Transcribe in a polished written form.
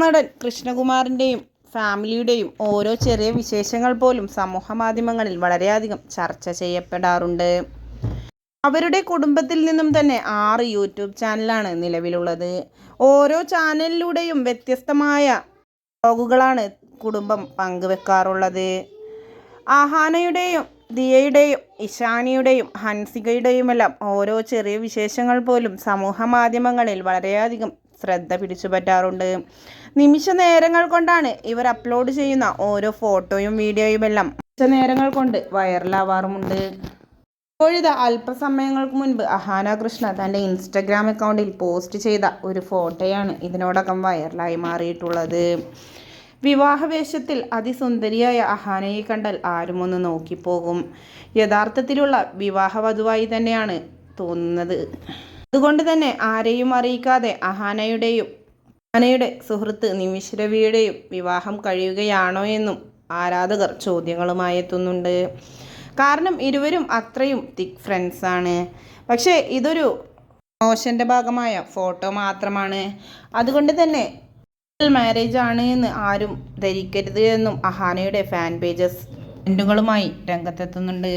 നടൻ കൃഷ്ണകുമാറിൻ്റെയും ഫാമിലിയുടെയും ഓരോ ചെറിയ വിശേഷങ്ങൾ പോലും സമൂഹ മാധ്യമങ്ങളിൽ വളരെയധികം ചർച്ച ചെയ്യപ്പെടാറുണ്ട്. അവരുടെ കുടുംബത്തിൽ നിന്നും തന്നെ 6 യൂട്യൂബ് ചാനലാണ് നിലവിലുള്ളത്. ഓരോ ചാനലിലൂടെയും വ്യത്യസ്തമായ വ്ലോഗുകളാണ് കുടുംബം പങ്കുവെക്കാറുള്ളത്. അഹാനയുടെയും ദിയയുടെയും ഇഷാനിയുടെയും ഹൻസികയുടെയുമെല്ലാം ഓരോ ചെറിയ വിശേഷങ്ങൾ പോലും സമൂഹ മാധ്യമങ്ങളിൽ വളരെയധികം ശ്രദ്ധ പിടിച്ചുപറ്റാറുണ്ട്. നിമിഷ നേരങ്ങൾ കൊണ്ടാണ് ഇവർ അപ്ലോഡ് ചെയ്യുന്ന ഓരോ ഫോട്ടോയും വീഡിയോയുമെല്ലാം നിമിഷ നേരങ്ങൾ കൊണ്ട് വൈറലാവാറുമുണ്ട്. ഇപ്പോഴിതാ അല്പസമയങ്ങൾക്ക് മുൻപ് അഹാന കൃഷ്ണ തൻ്റെ ഇൻസ്റ്റഗ്രാം അക്കൗണ്ടിൽ പോസ്റ്റ് ചെയ്ത ഒരു ഫോട്ടോയാണ് ഇതിനോടകം വൈറലായി മാറിയിട്ടുള്ളത്. വിവാഹവേഷത്തിൽ അതിസുന്ദരിയായ അഹാനയെ കണ്ടാൽ ആരും ഒന്ന് നോക്കിപ്പോകും. യഥാർത്ഥത്തിലുള്ള വിവാഹവധുവായി തന്നെയാണ് തോന്നുന്നത്. അതുകൊണ്ട് തന്നെ ആരെയും അറിയിക്കാതെ അഹാനയുടെ സുഹൃത്ത് നിമിഷ് രവിയുടെയും വിവാഹം കഴിയുകയാണോ എന്നും ആരാധകർ ചോദ്യങ്ങളുമായി എത്തുന്നുണ്ട്. കാരണം ഇരുവരും അത്രയും തിക് ഫ്രണ്ട്സാണ്. പക്ഷേ ഇതൊരു പ്രമോഷൻ്റെ ഭാഗമായ ഫോട്ടോ മാത്രമാണ്. അതുകൊണ്ട് തന്നെ മാരേജ് ആണ് എന്ന് ആരും ധരിക്കരുത് എന്നും അഹാനയുടെ ഫാൻ പേജസ് കമന്റുകളുമായി രംഗത്തെത്തുന്നുണ്ട്.